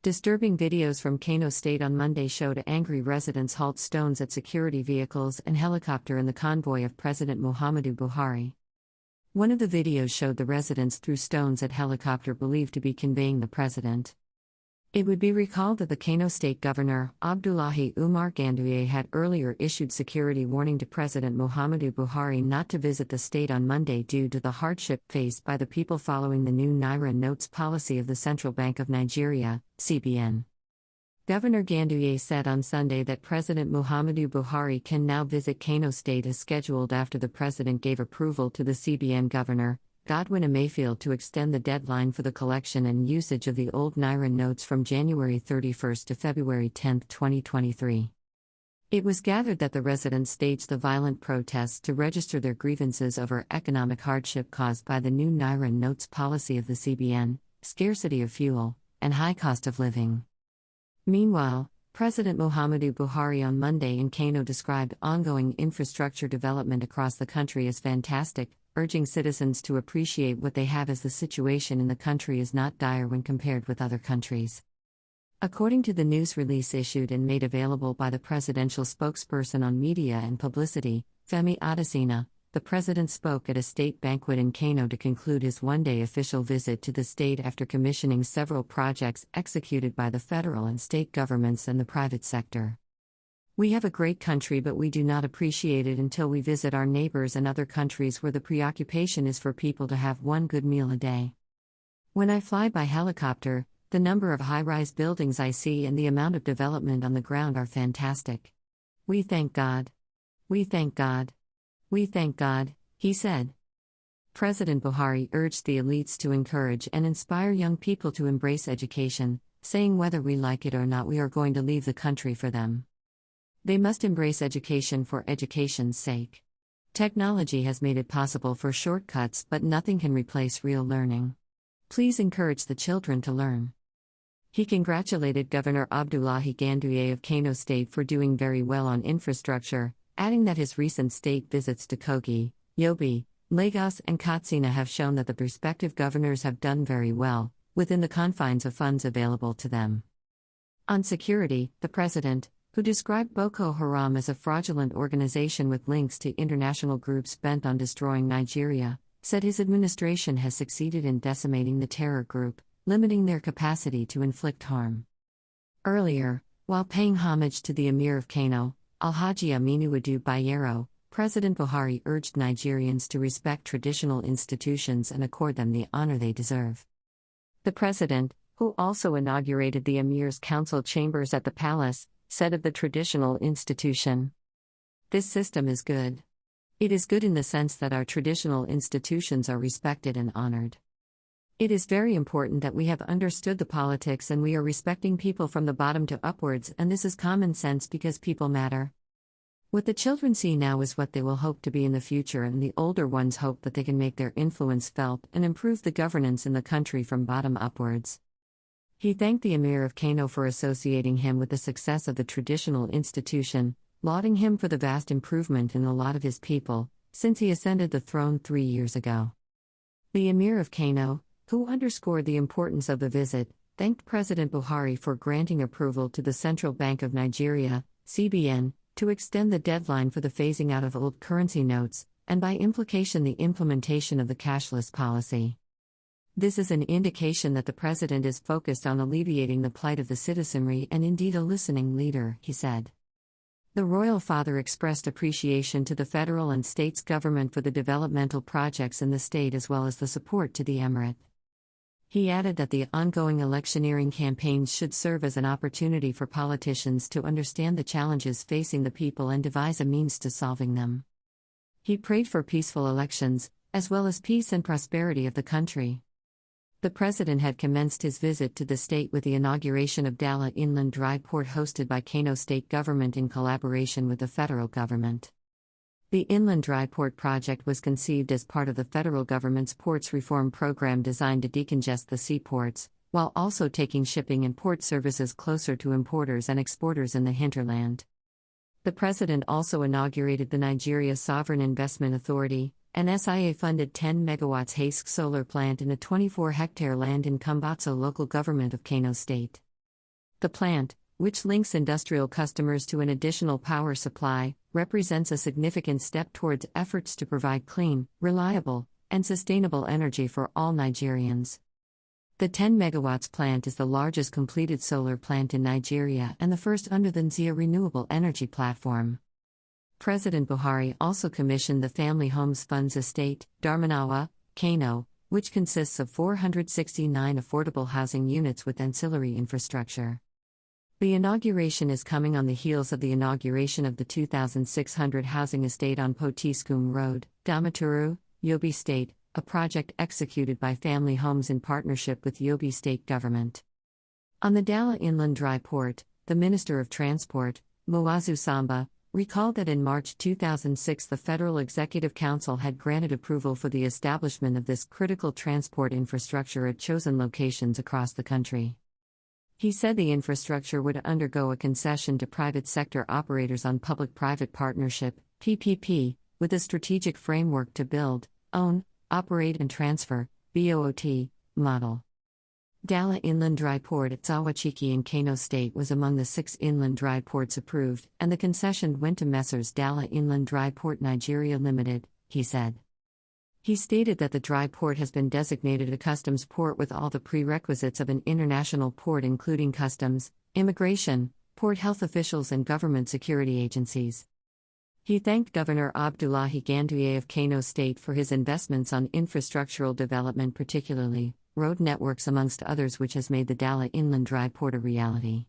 Disturbing videos from Kano State on Monday showed angry residents halt stones at security vehicles and helicopter in the convoy of President Muhammadu Buhari. One of the videos showed the residents threw stones at helicopter believed to be conveying the president. It would be recalled that the Kano State Governor, Abdullahi Umar Ganduje, had earlier issued security warning to President Muhammadu Buhari not to visit the state on Monday due to the hardship faced by the people following the new Naira notes policy of the Central Bank of Nigeria, CBN. Governor Ganduje said on Sunday that President Muhammadu Buhari can now visit Kano State as scheduled after the president gave approval to the CBN governor, Godwin Emefiele, to extend the deadline for the collection and usage of the old Naira notes from January 31 to February 10, 2023. It was gathered that the residents staged the violent protests to register their grievances over economic hardship caused by the new Naira notes policy of the CBN, scarcity of fuel, and high cost of living. Meanwhile, President Muhammadu Buhari on Monday in Kano described ongoing infrastructure development across the country as fantastic, urging citizens to appreciate what they have as the situation in the country is not dire when compared with other countries. According to the news release issued and made available by the presidential spokesperson on media and publicity, Femi Adesina, the president spoke at a state banquet in Kano to conclude his one-day official visit to the state after commissioning several projects executed by the federal and state governments and the private sector. We have a great country, but we do not appreciate it until we visit our neighbors and other countries where the preoccupation is for people to have one good meal a day. When I fly by helicopter, the number of high-rise buildings I see and the amount of development on the ground are fantastic. We thank God. We thank God. We thank God, he said. President Buhari urged the elites to encourage and inspire young people to embrace education, saying whether we like it or not, we are going to leave the country for them. They must embrace education for education's sake. Technology has made it possible for shortcuts, but nothing can replace real learning. Please encourage the children to learn. He congratulated Governor Abdullahi Ganduje of Kano State for doing very well on infrastructure, adding that his recent state visits to Kogi, Yobe, Lagos, and Katsina have shown that the respective governors have done very well, within the confines of funds available to them. On security, the president, who described Boko Haram as a fraudulent organization with links to international groups bent on destroying Nigeria, said his administration has succeeded in decimating the terror group, limiting their capacity to inflict harm. Earlier, while paying homage to the Emir of Kano, Alhaji Aminu Ado Bayero, President Buhari urged Nigerians to respect traditional institutions and accord them the honor they deserve. The president, who also inaugurated the Emir's council chambers at the palace, said of the traditional institution, "This system is good. It is good in the sense that our traditional institutions are respected and honored. It is very important that we have understood the politics and we are respecting people from the bottom to upwards, and this is common sense because people matter. What the children see now is what they will hope to be in the future, and the older ones hope that they can make their influence felt and improve the governance in the country from bottom upwards." He thanked the Emir of Kano for associating him with the success of the traditional institution, lauding him for the vast improvement in the lot of his people, since he ascended the throne 3 years ago. The Emir of Kano, who underscored the importance of the visit, thanked President Buhari for granting approval to the Central Bank of Nigeria, CBN, to extend the deadline for the phasing out of old currency notes, and by implication the implementation of the cashless policy. This is an indication that the president is focused on alleviating the plight of the citizenry and indeed a listening leader, he said. The royal father expressed appreciation to the federal and states government for the developmental projects in the state as well as the support to the emirate. He added that the ongoing electioneering campaigns should serve as an opportunity for politicians to understand the challenges facing the people and devise a means to solving them. He prayed for peaceful elections, as well as peace and prosperity of the country. The president had commenced his visit to the state with the inauguration of Dala Inland Dry Port hosted by Kano State Government in collaboration with the federal government. The Inland Dry Port project was conceived as part of the federal government's ports reform program designed to decongest the seaports, while also taking shipping and port services closer to importers and exporters in the hinterland. The president also inaugurated the Nigeria Sovereign Investment Authority, an SIA-funded 10 MW Haske solar plant in a 24-hectare land in Kumbotso local government of Kano State. The plant, which links industrial customers to an additional power supply, represents a significant step towards efforts to provide clean, reliable, and sustainable energy for all Nigerians. The 10 megawatts plant is the largest completed solar plant in Nigeria and the first under the Nzia renewable energy platform. President Buhari also commissioned the Family Homes Fund's estate, Darmanawa, Kano, which consists of 469 affordable housing units with ancillary infrastructure. The inauguration is coming on the heels of the inauguration of the 2,600 housing estate on Potiskum Road, Damaturu, Yobe State, a project executed by Family Homes in partnership with Yobe State Government. On the Dala Inland Dry Port, the Minister of Transport, Muazu Samba, recalled that in March 2006 the Federal Executive Council had granted approval for the establishment of this critical transport infrastructure at chosen locations across the country. He said the infrastructure would undergo a concession to private sector operators on public-private partnership (PPP), with a strategic framework to build, own, operate and transfer (BOOT) model. Dala Inland Dry Port at Zawachiki in Kano State was among the 6 inland dry ports approved, and the concession went to Messrs. Dala Inland Dry Port Nigeria Limited, he said. He stated that the dry port has been designated a customs port with all the prerequisites of an international port, including customs, immigration, port health officials, and government security agencies. He thanked Governor Abdullahi Ganduje of Kano State for his investments on infrastructural development, particularly road networks amongst others, which has made the Dala Inland Dry Port a reality.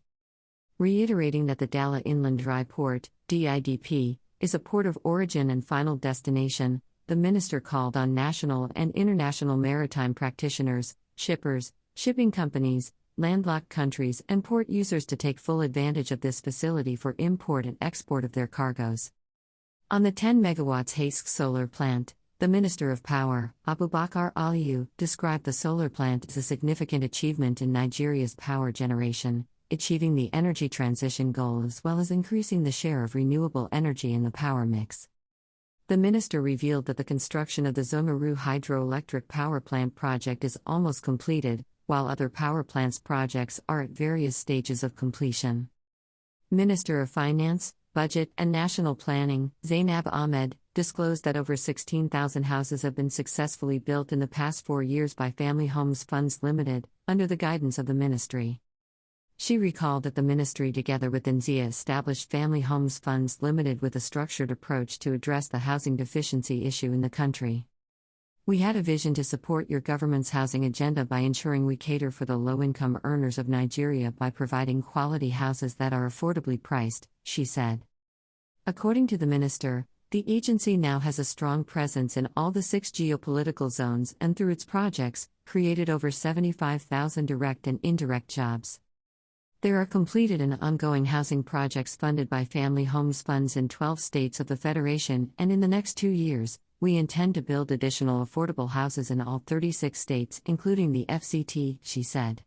Reiterating that the Dala Inland Dry Port, DIDP, is a port of origin and final destination, the minister called on national and international maritime practitioners, shippers, shipping companies, landlocked countries, and port users to take full advantage of this facility for import and export of their cargoes. On the 10 megawatts Hask solar plant, the Minister of Power, Abubakar Aliyu, described the solar plant as a significant achievement in Nigeria's power generation, achieving the energy transition goal as well as increasing the share of renewable energy in the power mix. The minister revealed that the construction of the Zongaru hydroelectric power plant project is almost completed, while other power plants projects are at various stages of completion. Minister of Finance, Budget and National Planning, Zainab Ahmed, disclosed that over 16,000 houses have been successfully built in the past 4 years by Family Homes Funds Limited, under the guidance of the ministry. She recalled that the ministry, together with Nzia, established Family Homes Funds Limited with a structured approach to address the housing deficiency issue in the country. We had a vision to support your government's housing agenda by ensuring we cater for the low-income earners of Nigeria by providing quality houses that are affordably priced, she said. According to the minister, the agency now has a strong presence in all the 6 geopolitical zones and through its projects, created over 75,000 direct and indirect jobs. There are completed and ongoing housing projects funded by Family Homes Funds in 12 states of the Federation, and in the next 2 years, we intend to build additional affordable houses in all 36 states, including the FCT, she said.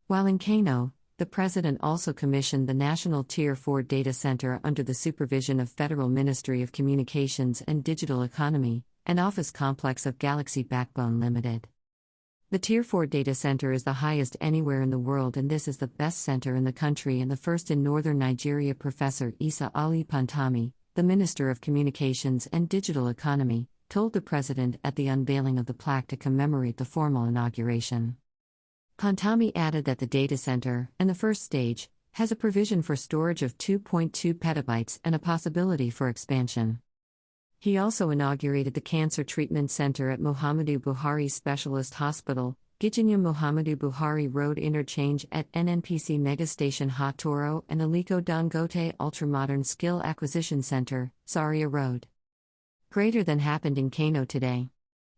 While in Kano, the president also commissioned the National Tier 4 Data Center under the supervision of Federal Ministry of Communications and Digital Economy, an office complex of Galaxy Backbone Limited. The Tier 4 data center is the highest anywhere in the world, and this is the best center in the country and the first in northern Nigeria. Professor Isa Ali Pantami, the Minister of Communications and Digital Economy, told the president at the unveiling of the plaque to commemorate the formal inauguration. Pantami added that the data center, in the first stage, has a provision for storage of 2.2 petabytes and a possibility for expansion. He also inaugurated the Cancer Treatment Center at Muhammadu Buhari Specialist Hospital, Gijinya Muhammadu Buhari Road Interchange at NNPC Megastation Hotoro, and Aliko Dangote Ultramodern Skill Acquisition Center, Zaria Road. Greater than happened in Kano today.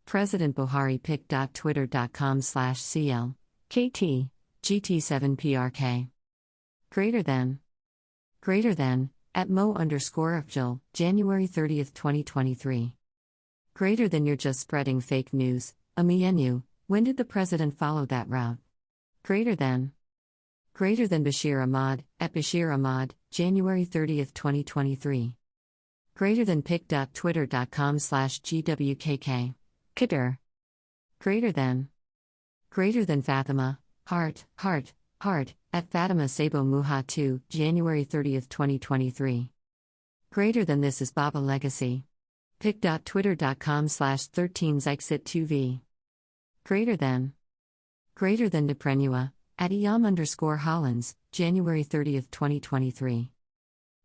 President Buhari pic.twitter.com/cl. KT, GT7PRK. Greater than, at Mo_Abdul, January 30, 2023. Greater than you're just spreading fake news, Amiyenu, when did the president follow that route? Greater than Bashir Ahmad, at Bashir Ahmad, January 30, 2023. Greater than pic.twitter.com/GWKK. Kadir. Greater than Fatima, heart, At Fatima Sabo Muha 2, January 30, 2023. Greater than this is Baba Legacy. pic.twitter.com/13zixit2v. Greater than Deprenua, at @Iam_Hollins, January 30, 2023.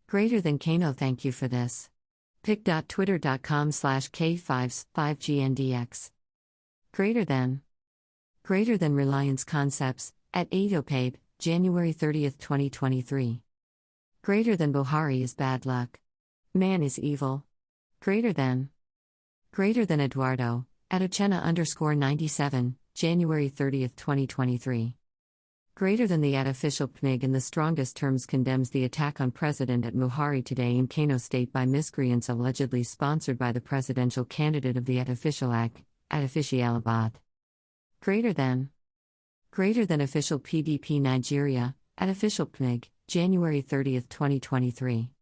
Greater than Kano. Thank you for this. pic.twitter.com/k5s5gndx. Greater than Reliance Concepts, at @Adopabe, January 30, 2023. Greater than Buhari is bad luck. Man is evil. Greater than Eduardo, at @Uchenna_97, January 30, 2023. Greater than the official PMIG in the strongest terms condemns the attack on President Buhari today in Kano State by miscreants allegedly sponsored by the presidential candidate of the official AG, @Officialabad. Greater than official PDP Nigeria, at official PMIG, January 30, 2023.